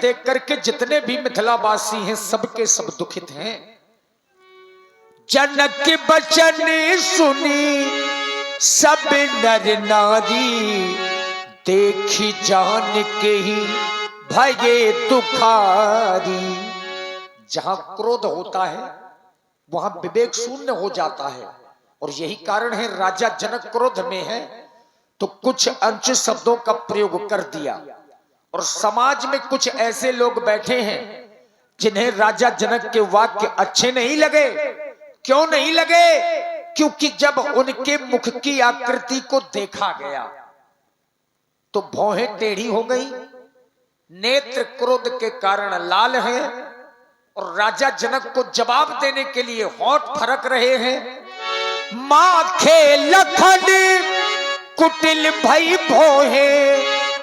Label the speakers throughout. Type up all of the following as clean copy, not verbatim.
Speaker 1: देख करके जितने भी मिथिलावासी हैं सबके सब दुखित हैं। जनक के बचन सुनी सब नर नारी, देखी जान के ही भये दुखारी। जहां क्रोध होता है वहां विवेक शून्य हो जाता है, और यही कारण है राजा जनक क्रोध में है तो कुछ अंश शब्दों का प्रयोग कर दिया। और समाज में कुछ ऐसे लोग बैठे हैं जिन्हें राजा जनक के वाक्य अच्छे नहीं लगे। क्यों नहीं लगे? क्योंकि जब उनके मुख की आकृति को देखा गया तो भौहें टेढ़ी हो गई, नेत्र क्रोध के कारण लाल है, और राजा जनक को जवाब देने के लिए होंठ फरक रहे हैं। माखे लखन कुटिल भई भोहे,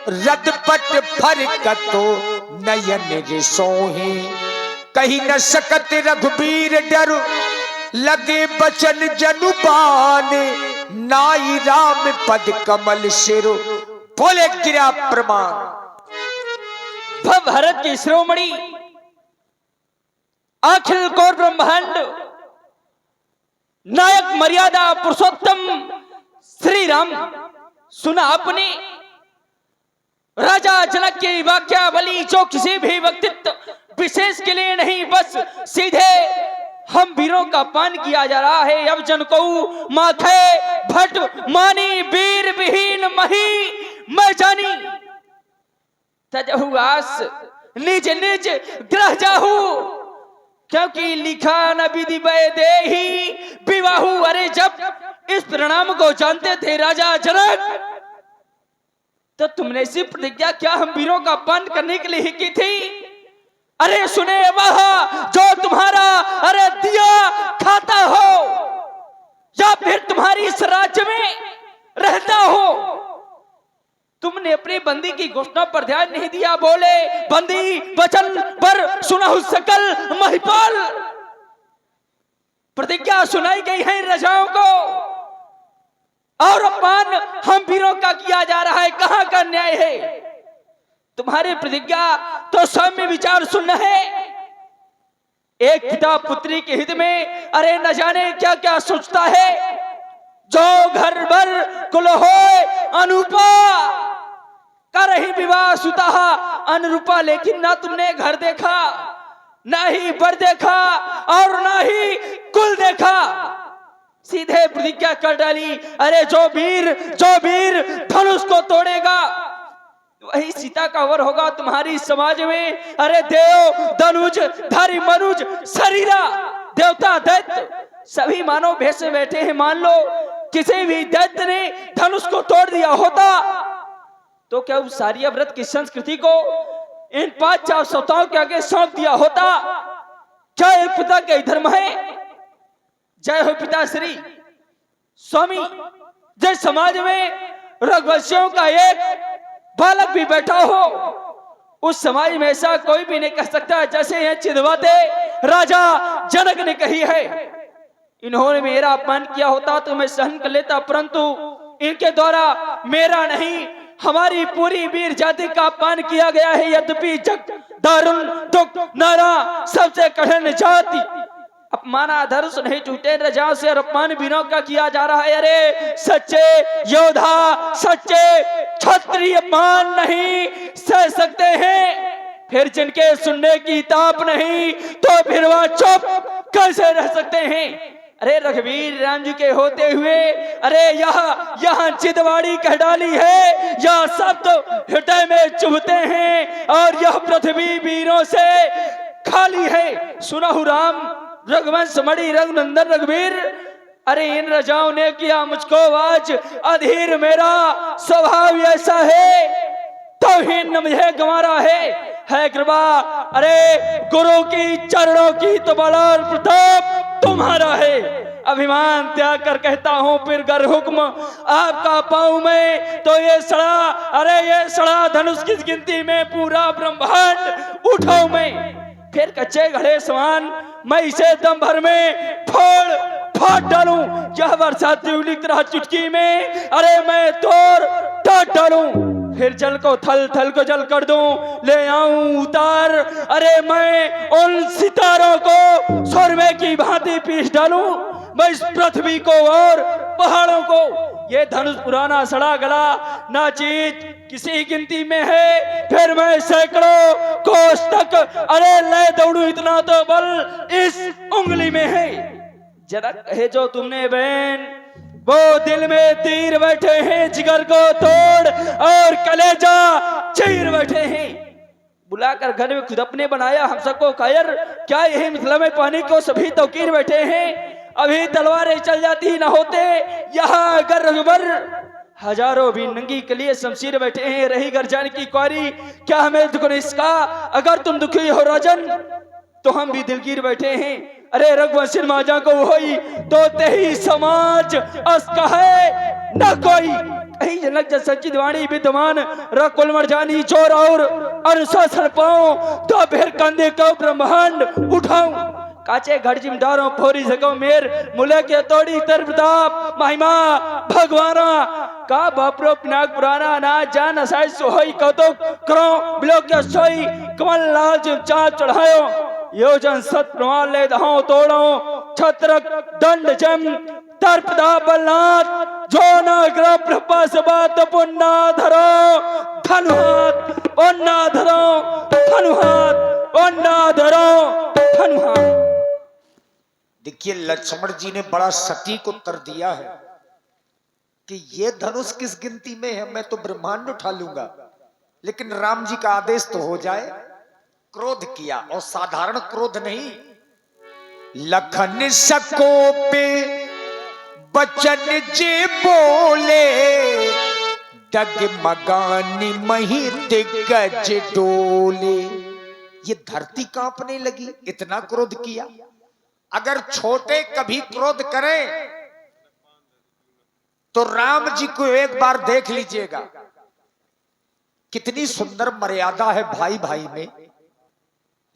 Speaker 1: रदपट फरकतो नयन रिसोहे। कही न सकत रघुबीर डर, लगे बचन जनुबान। नाई राम पद कमल सिर, बोले गिरा प्रमाण।
Speaker 2: भारत की शिरोमणि अखिल कौर ब्रह्मांड नायक मर्यादा पुरुषोत्तम श्री राम, सुना आपने राजा जनक की वाक्यावली, जो किसी भी व्यक्तित्व विशेष के लिए नहीं, बस सीधे हम वीरों का पान किया जा रहा है। अब जन को माथे भट मानी, वीर विहीन मही मैं जानी। तजहु आस निज निज ग्रह जाहू, क्योंकि लिखा न विधि देही विवाहु। अरे जब इस परिणाम को जानते थे राजा जनक, तो तुमने ऐसी प्रतिज्ञा क्या हम वीरों का पान करने के लिए ही की थी? अरे सुने वह जो तुम्हारा अरे दिया खाता हो, या फिर तुम्हारी इस राज्य में रहता हो, तुमने अपनी बंदी की घोषणा पर ध्यान नहीं दिया। बोले बंदी वचन पर सुनहु सकल महिपाल। प्रतिज्ञा सुनाई गई है राजाओं को, और अपमान हम वीरों का किया जा रहा है। कहां का न्याय है? तुम्हारी प्रतिज्ञा तो सौम्य विचार सुनना है। एक पिता पुत्री के हित में अरे न जाने क्या क्या सोचता है। जो घर भर कुल होए अनुपा, कर ही विवाह सुता अनुरूपा। लेकिन ना तुमने घर देखा, ना ही बर देखा, और ना ही कुल देखा, सीधे प्रतिज्ञा कर डाली। अरे जो वीर धनुष को तोड़ेगा वही सीता का वर होगा तुम्हारी समाज में। अरे देव धनुज धारी मनुज शरीरा, देवता दैत्य सभी मानव भेष में बैठे हैं। मान लो किसी भी दैत्य ने धनुष को तोड़ दिया होता तो क्या उस सारी व्रत की संस्कृति को इन 5 सप्ताहों के आगे सौंप दिया होता? क्या एक पिता का धर्म है? जय हो पिता श्री स्वामी। जिस समाज में रघुवंशियों का एक बालक भी बैठा हो, उस समाज में ऐसा कोई भी नहीं कह सकता जैसे ये चिदवाते राजा जनक ने कही है। इन्होंने मेरा अपमान किया होता तो मैं सहन कर लेता, परंतु इनके द्वारा मेरा नहीं हमारी पूरी वीर जाति का अपमान किया गया है। यद्यपि जग दारुण दुख नारा सबसे कठिन जाति, अपमानाधर नहीं टूटे रजा से, और अपमान वीरों का किया जा रहा है। अरे सच्चे योद्धा सच्चे क्षत्रिय अपमान नहीं सह सकते हैं, फिर जिनके सुनने की ताप नहीं तो फिर वह चुप कैसे रह सकते हैं? अरे रघुवीर राम जी के होते हुए अरे यहाँ चितवाड़ी कह डाली है, यह शब्द हृदय में चुभते हैं, और यह पृथ्वी वीरों से खाली है। सुनहु राम रघुवंश मणि रघुनंदन रघुवीर, अरे इन रजाओं ने किया मुझको आज अधीर, मेरा स्वभाव ऐसा है तो ही न मुझे गंवारा है कृपा। अरे गुरु की चरणों की तो बड़ा प्रताप तुम्हारा है। अभिमान त्याग कर कहता हूं फिर गर हुक्म आपका पाऊं मैं, तो ये सड़ा धनुष की गिनती में पूरा ब्रह्मांड उठाऊं मैं। फिर कच्चे घड़े समान मैं इसे दम भर में फाड़ डालूं, यह बरसाती उली तरह चुटकी में अरे मैं तोड़ डालूं। फिर जल को थल, थल को जल कर दूं, ले आऊं उतार। अरे मैं उन सितारों को सुरमे की भांति पीस डालूं, मैं इस पृथ्वी को और पहाड़ों को। ये धनुष पुराना सड़ा गला ना चीज किसी गिनती में है, फिर मैं सैकड़ों कोस तक अरे ले दौड़ू, इतना तो बल इस उंगली में है। जरा कहे जो तुमने बहन, वो दिल में तीर बैठे हैं, जिगर को तोड़ और कलेजा चीर बैठे हैं। बुलाकर घर में खुद अपने बनाया हम सबको कायर, क्या यही मिथिला में पानी को सभी तौकीर बैठे हैं। अभी तलवारें चल जाती न होते यहाँ अगर रघुबर, हजारों भी नंगी के लिए शमशीर बैठे हैं। रही घर जाने की क्वारी, क्या हमें दुख इसका, अगर तुम दुखी हो राजन तो हम भी दिलगीर बैठे हैं। अरे रघुवंशी माजा को होई तो तेही समाज अस्का है न कोई, कहीं जनक जन सच्ची दीवानी विद्यमान रकुल मरजानी चोर और अनुशासन पाऊं, तो फिर कंधे को ब्रह्मांड उठाऊं। काचे घड़ जिमदारों फोरी जगो मेर, मुले के तोड़ी तर प्रताप महिमा भगवाना का बापरो पिनाक पुराना ना जान असाई सोई कौतुक करो बिलो के सोई कमल लाल जिम चाँद चढ़ायो। योजन सत प्रमाण ले दहाओ तोड़ो छत्रक दंड जम तर्पदा बलनाथ, जो न ग्रह प्रपस बात पुन्ना धरो धनुहात, पुन्ना धरो धनुहात, पुन्ना धरो धनुहात।
Speaker 1: देखिए लक्ष्मण जी ने बड़ा सटीक उत्तर दिया है कि ये धनुष किस गिनती में है, मैं तो ब्रह्मांड उठा लूंगा। लेकिन राम जी का आदेश तो हो जाए। क्रोध किया, और साधारण क्रोध नहीं। लखन सको पे बचन जे बोले, डगमगानी मही दिग्गज डोले। ये धरती कांपने लगी, इतना क्रोध किया। अगर छोटे कभी क्रोध करें तो राम जी को एक बार देख लीजिएगा, कितनी सुंदर मर्यादा है भाई भाई में।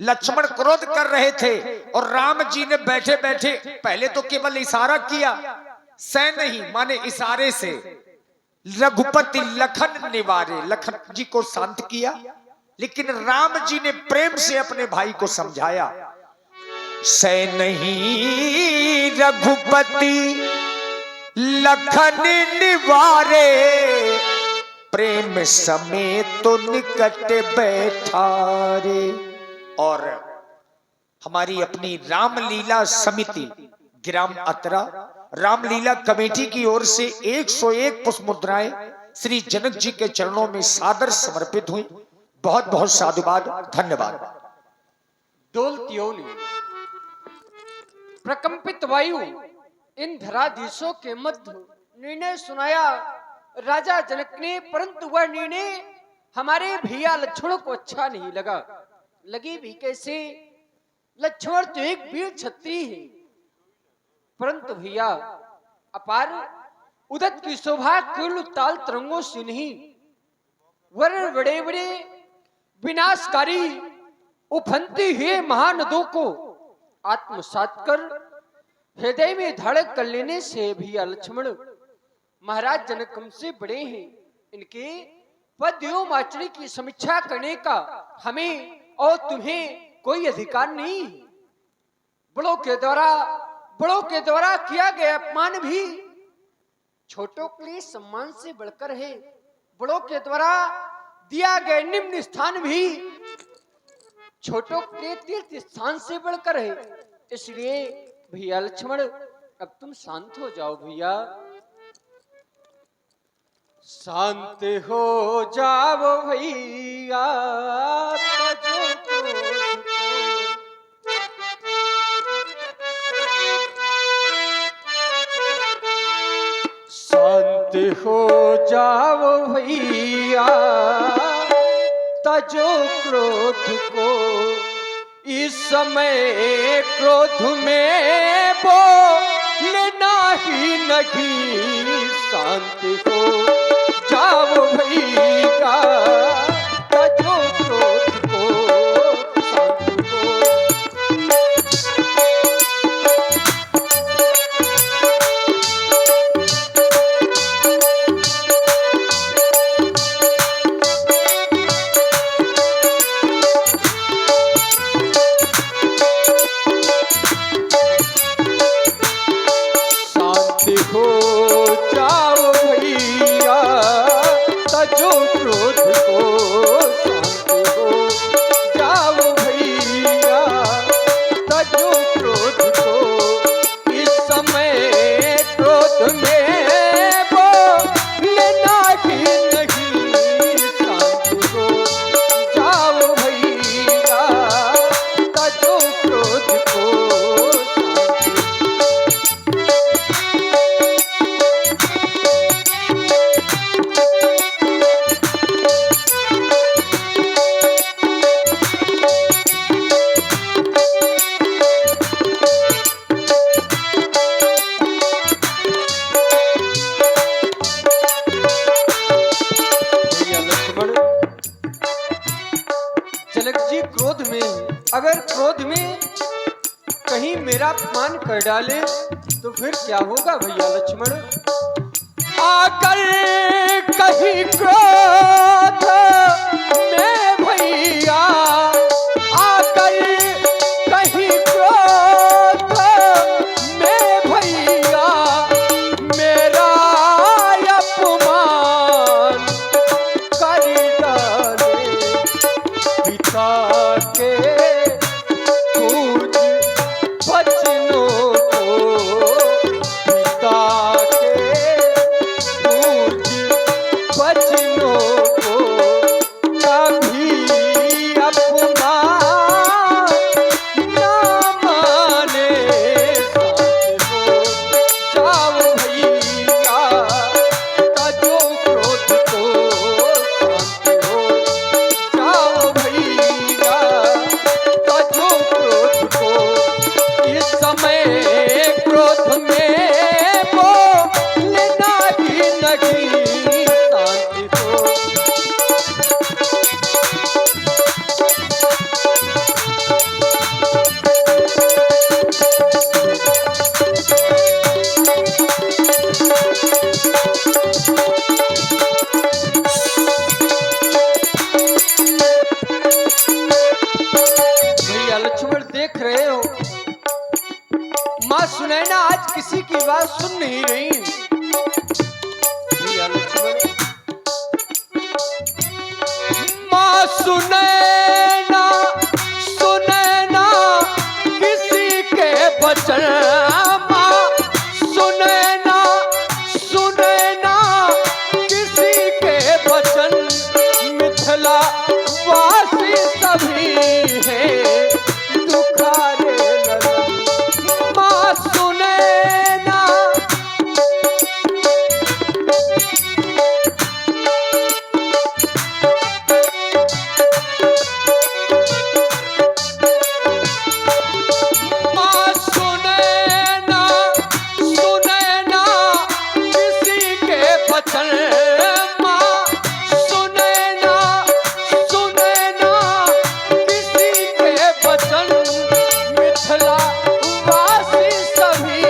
Speaker 1: लक्ष्मण क्रोध कर रहे थे और राम जी ने बैठे बैठे पहले तो केवल इशारा किया, सह नहीं माने इशारे से रघुपति लखन निवारे, लखन जी को शांत किया। लेकिन राम जी ने प्रेम से अपने भाई को समझाया, सह नहीं रघुपति लखन निवारे, प्रेम समेत तो निकट बैठारे। और हमारी अपनी रामलीला समिति ग्राम अतरा रामलीला कमेटी की ओर से 101 पुष्प मुद्राएं श्री जनक जी के चरणों में सादर समर्पित हुई। बहुत बहुत साधुवाद, धन्यवाद।
Speaker 3: डोलतियों प्रकंपित वायु इन धराधीशों के मध्य निर्णय सुनाया राजा जनक ने, परंतु वह निर्णय हमारे भैया लक्ष्मण को अच्छा नहीं लगा। लगी भी कैसे, लक्ष्मण तो एक वीर क्षत्रिय है, परंतु भैया अपार उदत की शोभा केवल ताल तरंगों से नहीं, वरन बड़े बड़े विनाशकारी उफनती हुए महानदों को आत्मसात कर हृदय में धारण कर लेने से भी लक्ष्मण महाराज जनक हमसे बड़े हैं। इनके पद एवं आचरण की समीक्षा करने का हमें और तुम्हें कोई अधिकार नहीं। बड़ों के द्वारा किया गया अपमान भी छोटों के लिए सम्मान से बढ़कर है। बड़ों के द्वारा दिया गया निम्न स्थान भी छोटों के तीर्थ स्थान से बढ़कर है। इसलिए भैया लक्ष्मण अब तुम शांत हो जाओ। भैया शांत हो जाओ भैया, शांत हो जाओ भैया, तजो क्रोध को इस समय क्रोध में बोलना ही नहीं। शांत हो जाओ भैया, तजो क्रोध को शांत हो। क्रोध में, अगर क्रोध में कहीं मेरा अपमान कर डाले तो फिर क्या होगा भैया लक्ष्मण?
Speaker 1: आकर कहीं क्रोध में भैया, आकर कहीं क्रोध में भैया, मेरा अपमान कर डाले। पिता के पूज बचनों को, पिता के पूज बचनों को कभी अपमान ना माने। शांत हो जाओ भैया, तजो क्रोध को, शांत हो जाओ भैया, तजो क्रोध को। इस समय क्रोध में बोलना ही नहीं, शांत हो।
Speaker 3: भैया लक्ष्मण देख रहे हो, माँ सुनैना आज किसी की बात सुन नहीं रही। भैया लक्ष्मण,
Speaker 1: माँ सुनैना, सुनैना किसी के बचन, माँ सुनैना, सुनैना किसी के बचन। मिथिला वासी सभी हैं दुखारे लगन। माँ सुनैना, माँ सुनैना, सुनैना किसी के बचन। माँ सुनैना, सुनैना किसी के बचन। मिथिला वासी सभी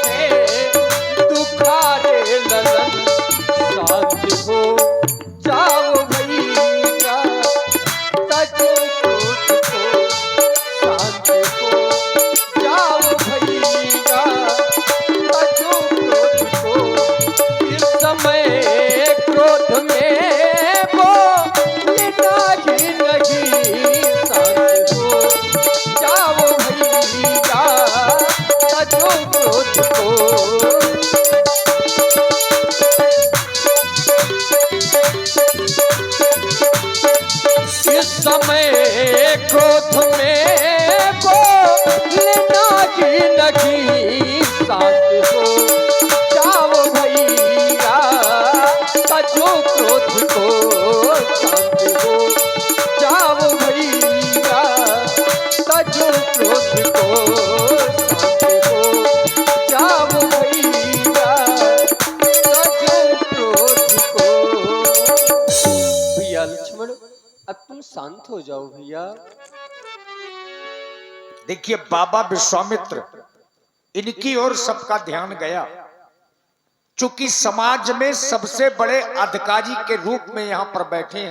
Speaker 1: हैं दुखारे ललन। शांत हो जाओ भैया, तजो क्रोध को, शांत हो जाओ भैया, तजो क्रोध को। इस समय क्रोध में बोलना ही नहीं, शांत हो जाओ भैया, तजो क्रोध को। इस समय क्रोध में बोलना ही नहीं, शांत हो जाओ भैया, तजो क्रोध को। शांत हो जाओ भैया, तजो क्रोध को। शांत हो जाओ भैया, तजो क्रोध को।
Speaker 3: भैया लक्ष्मण, अब तुम शांत हो जाओ भैया।
Speaker 1: देखिए बाबा विश्वामित्र, इनकी ओर सबका ध्यान गया। चूंकि समाज में सबसे बड़े अधिकारी के रूप में यहां पर बैठे हैं।